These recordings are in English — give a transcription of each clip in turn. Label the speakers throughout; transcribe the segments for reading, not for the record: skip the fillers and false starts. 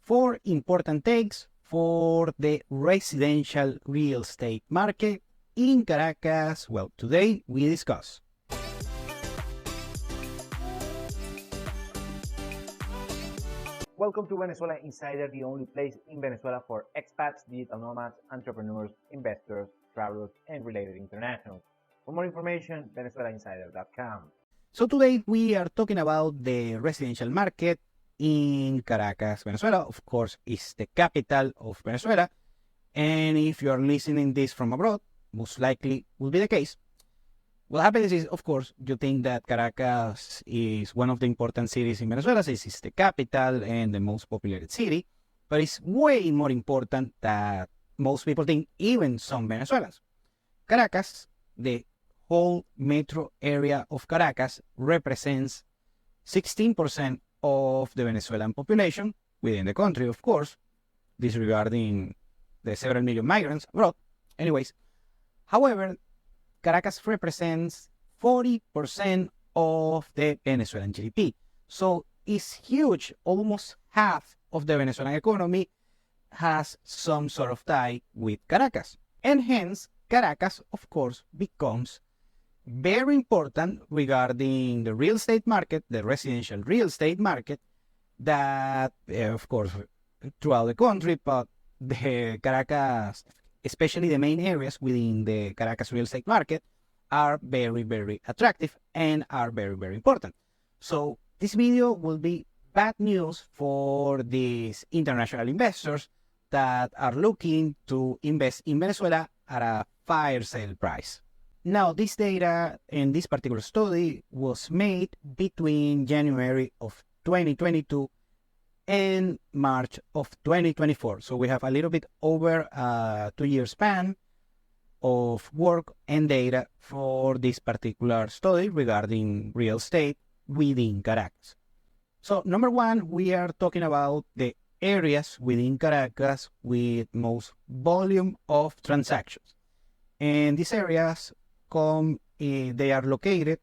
Speaker 1: 4 important takes for the residential real estate market in Caracas. Well, today we discuss.
Speaker 2: Welcome to Venezuela Insider, the only place in Venezuela for expats, digital nomads, entrepreneurs, investors, travelers, and related internationals. For more information, venezuelainsider.com.
Speaker 1: So today we are talking about the residential market in Caracas, Venezuela. Of course, it's the capital of Venezuela. And if you are listening this from abroad, most likely will be the case. What happens is, of course, you think that Caracas is one of the important cities in Venezuela. It's the capital and the most populated city. But it's way more important than most people think, even some Venezuelans. Caracas, the whole metro area of Caracas, represents 16% of the Venezuelan population within the country, of course, disregarding the several million migrants abroad. Anyways, however, Caracas represents 40% of the Venezuelan GDP. So it's huge. Almost half of the Venezuelan economy has some sort of tie with Caracas. And hence, Caracas, of course, becomes very important regarding the real estate market, the residential real estate market, that, of course, throughout the country, but the Caracas, especially the main areas within the Caracas real estate market, are very, very attractive and are very, very important. So this video will be bad news for these international investors that are looking to invest in Venezuela at a fire sale price. Now, this data and this particular study was made between January of 2022 and March of 2024. So we have a little bit over a 2-year span of work and data for this particular study regarding real estate within Caracas. So number one, we are talking about the areas within Caracas with most volume of transactions. And these areas they are located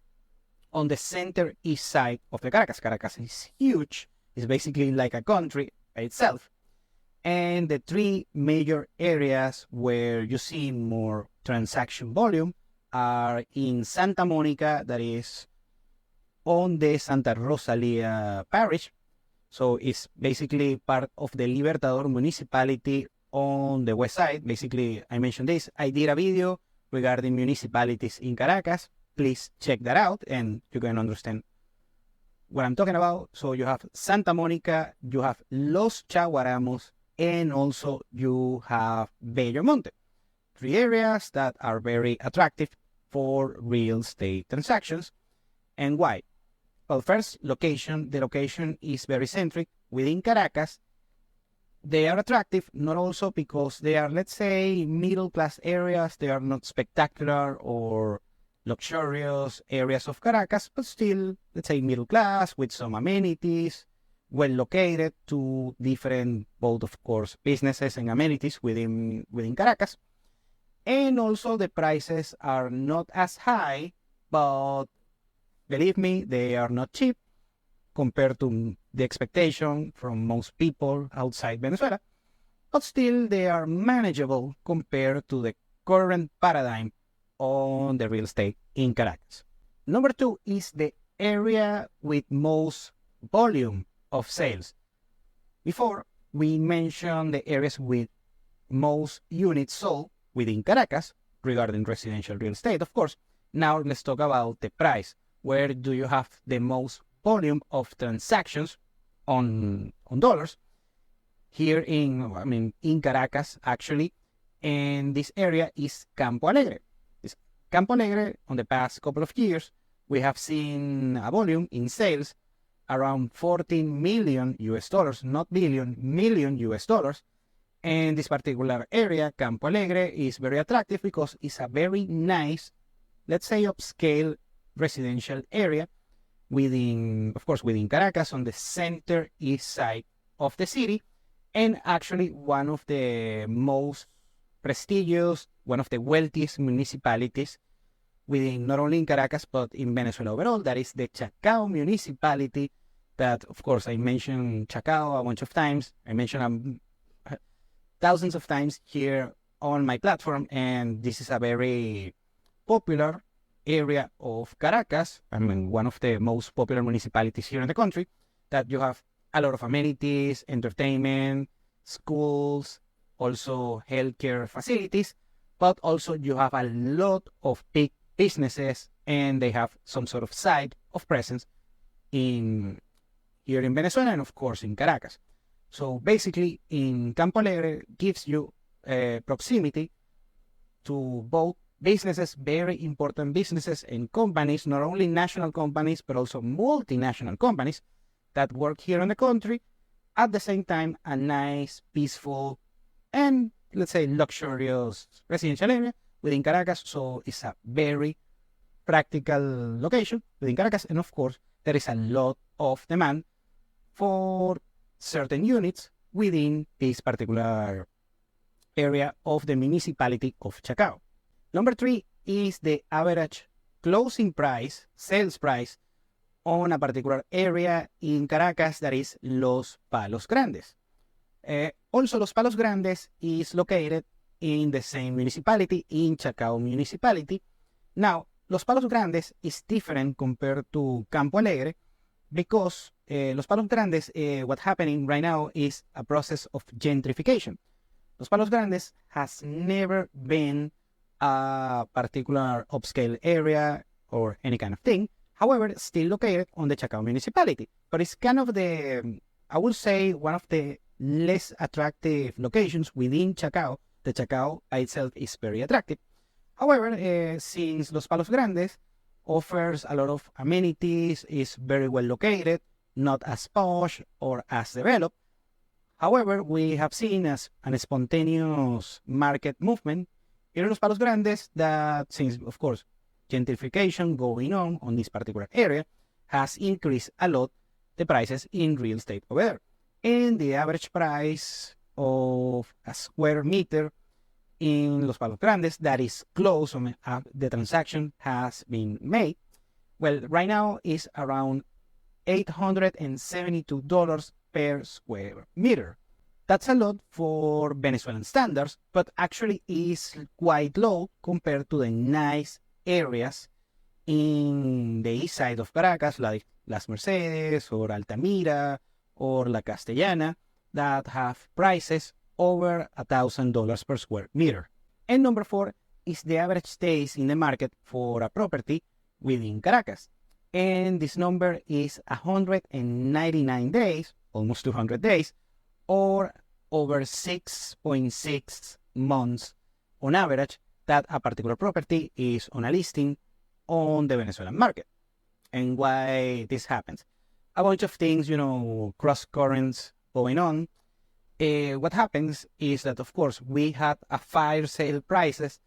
Speaker 1: on the center east side of the Caracas. Caracas is huge. It's basically like a country by itself. And the 3 major areas where you see more transaction volume are in Santa Monica, that is on the Santa Rosalia parish. So it's basically part of the Libertador municipality on the west side. Basically, I mentioned this. I did a video regarding municipalities in Caracas. Please check that out and you can understand what I'm talking about. So you have Santa Monica, you have Los Chaguaramos, and also you have Bellomonte. 3 areas that are very attractive for real estate transactions. And why? Well, first, location. The location is very centric within Caracas. They are attractive, not also because they are, let's say, middle-class areas. They are not spectacular or luxurious areas of Caracas, but still, let's say, middle-class with some amenities, well located to different, both, of course, businesses and amenities within Caracas. And also, the prices are not as high, but believe me, they are not cheap compared to the expectation from most people outside Venezuela, but still they are manageable compared to the current paradigm on the real estate in Caracas. Number 2 is the area with most volume of sales. Before, we mentioned the areas with most units sold within Caracas regarding residential real estate, of course. Now let's talk about the price. Where do you have the most volume of transactions on dollars? Here in Caracas, actually, and this area is Campo Alegre. Campo Alegre, on the past couple of years, we have seen a volume in sales around 14 million US dollars, not billion, million US dollars. And this particular area, Campo Alegre, is very attractive because it's a very nice, let's say, upscale residential area within Caracas on the center east side of the city, and actually one of the most prestigious, one of the wealthiest municipalities within not only in Caracas but in Venezuela overall. That is the Chacao municipality, that, of course, I mentioned Chacao a bunch of times. I mentioned thousands of times here on my platform, and this is a very popular area of Caracas. I mean, one of the most popular municipalities here in the country, that you have a lot of amenities, entertainment, schools, also healthcare facilities, but also you have a lot of big businesses, and they have some sort of side of presence in here in Venezuela and of course in Caracas. So basically, in Campo Alegre gives you proximity to both businesses, very important businesses and companies, not only national companies, but also multinational companies that work here in the country. At the same time, a nice, peaceful, and let's say luxurious residential area within Caracas. So it's a very practical location within Caracas. And of course, there is a lot of demand for certain units within this particular area of the municipality of Chacao. Number 3 is the average closing price, sales price, on a particular area in Caracas, that is Los Palos Grandes. Also, Los Palos Grandes is located in the same municipality, in Chacao municipality. Now, Los Palos Grandes is different compared to Campo Alegre because Los Palos Grandes, what's happening right now is a process of gentrification. Los Palos Grandes has never been a particular upscale area or any kind of thing. However, it's still located on the Chacao municipality. But it's kind of the, I would say, one of the less attractive locations within Chacao. The Chacao by itself is very attractive. However, since Los Palos Grandes offers a lot of amenities, is very well located, not as posh or as developed. However, we have seen as a spontaneous market movement here in Los Palos Grandes that, since, of course, gentrification going on this particular area, has increased a lot the prices in real estate over there. And the average price of a square meter in Los Palos Grandes that is close on the transaction has been made, well, right now is around $872 per square meter. That's a lot for Venezuelan standards, but actually is quite low compared to the nice areas in the east side of Caracas, like Las Mercedes or Altamira or La Castellana, that have prices over $1,000 per square meter. And number 4 is the average days in the market for a property within Caracas. And this number is 199 days, almost 200 days, or over 6.6 months on average that a particular property is on a listing on the Venezuelan market. And why this happens? A bunch of things, cross currents going on. What happens is that, of course, we had a fire sale prices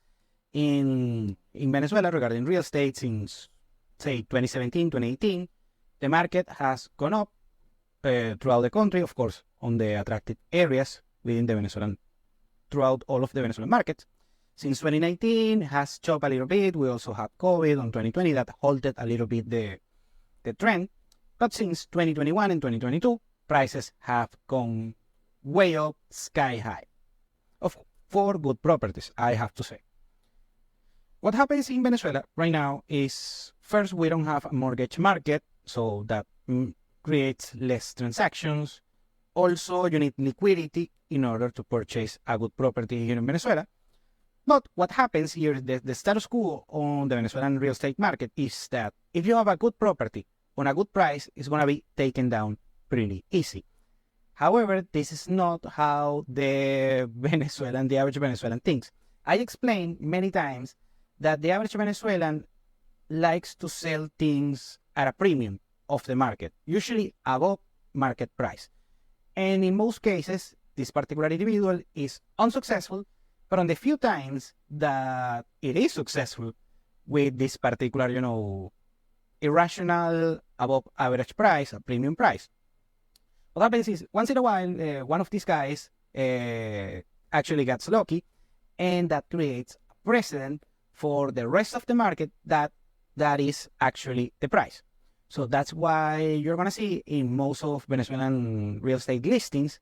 Speaker 1: in Venezuela regarding real estate since, say, 2017, 2018. The market has gone up throughout the country, of course, on the attractive areas within the Venezuelan, throughout all of the Venezuelan markets. Since 2019 has chopped a little bit. We also had COVID on 2020 that halted a little bit the trend. But since 2021 and 2022, prices have gone way up, sky high. For good properties, I have to say. What happens in Venezuela right now is, first, we don't have a mortgage market, so that creates less transactions. Also, you need liquidity in order to purchase a good property here in Venezuela. But what happens here, the status quo on the Venezuelan real estate market is that if you have a good property on a good price, it's going to be taken down pretty easy. However, this is not how the average Venezuelan thinks. I explained many times that the average Venezuelan likes to sell things at a premium of the market, usually above market price. And in most cases, this particular individual is unsuccessful, but on the few times that it is successful with this particular, irrational above average price, a premium price, what happens is, once in a while, one of these guys actually gets lucky, and that creates a precedent for the rest of the market that is actually the price. So that's why you're going to see in most of Venezuelan real estate listings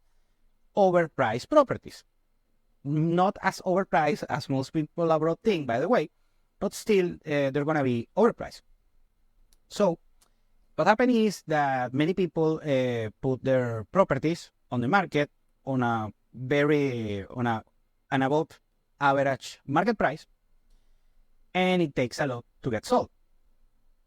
Speaker 1: overpriced properties. Not as overpriced as most people abroad think, by the way, but still they're going to be overpriced. So what happened is that many people put their properties on the market on an above average market price, and it takes a lot to get sold.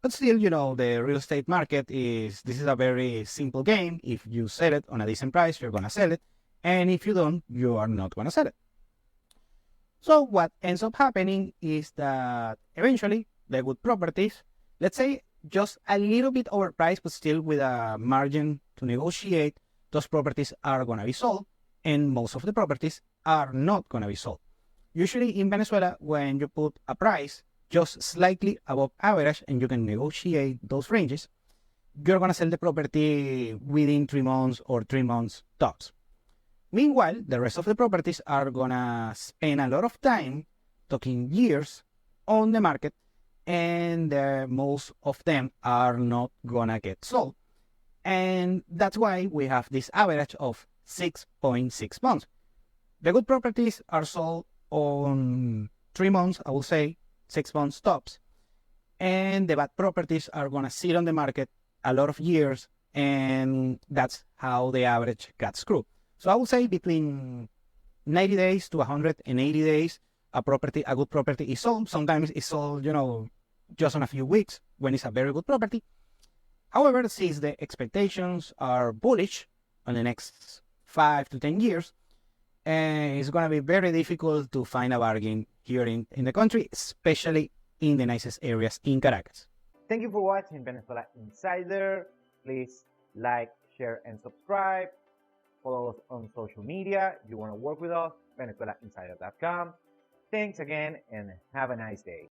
Speaker 1: But still, the real estate market this is a very simple game. If you sell it on a decent price, you're going to sell it. And if you don't, you are not going to sell it. So what ends up happening is that eventually the good properties, let's say just a little bit overpriced, but still with a margin to negotiate, those properties are going to be sold. And most of the properties are not going to be sold. Usually in Venezuela, when you put a price just slightly above average and you can negotiate those ranges, you're going to sell the property within 3 months or 3 months tops. Meanwhile, the rest of the properties are going to spend a lot of time, talking years, on the market, and most of them are not going to get sold. And that's why we have this average of 6.6 months. The good properties are sold on 3 months, I will say, 6 months tops. And the bad properties are going to sit on the market a lot of years, and that's how the average got screwed. So I would say between 90 days to 180 days, a good property is sold. Sometimes it's sold, just in a few weeks when it's a very good property. However, since the expectations are bullish on the next 5 to 10 years, it's going to be very difficult to find a bargain here in the country, especially in the nicest areas in Caracas.
Speaker 2: Thank you for watching Venezuela Insider. Please like, share, and subscribe. Follow us on social media. If you want to work with us, VenezuelaInsider.com. Thanks again and have a nice day.